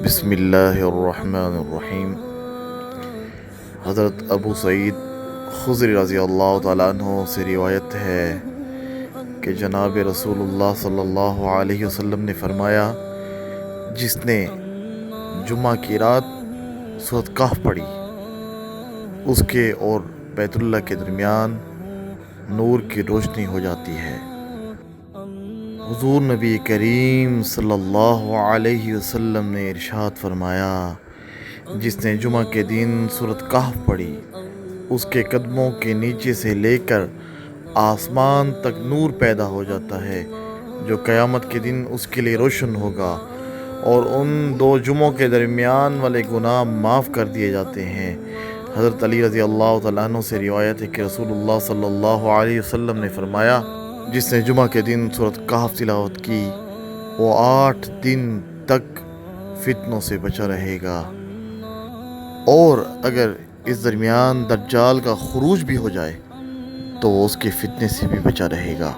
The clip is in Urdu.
بسم اللہ الرحمن الرحیم۔ حضرت ابو سعید خضری رضی اللہ تعالیٰ عنہ سے روایت ہے کہ جناب رسول اللہ صلی اللہ علیہ وسلم نے فرمایا، جس نے جمعہ کی رات سورۃ کہف پڑھی، اس کے اور بیت اللہ کے درمیان نور کی روشنی ہو جاتی ہے۔ حضور نبی کریم صلی اللہ علیہ وسلم نے ارشاد فرمایا، جس نے جمعہ کے دن سورۃ کہف پڑھی، اس کے قدموں کے نیچے سے لے کر آسمان تک نور پیدا ہو جاتا ہے، جو قیامت کے دن اس کے لیے روشن ہوگا، اور ان دو جمعوں کے درمیان والے گناہ معاف کر دیے جاتے ہیں۔ حضرت علی رضی اللہ تعالیٰ عنہ سے روایت ہے کہ رسول اللہ صلی اللہ علیہ وسلم نے فرمایا، جس نے جمعہ کے دن سورۃ کہف تلاوت کی، وہ 8 دن تک فتنوں سے بچا رہے گا، اور اگر اس درمیان دجال کا خروج بھی ہو جائے تو وہ اس کے فتنے سے بھی بچا رہے گا۔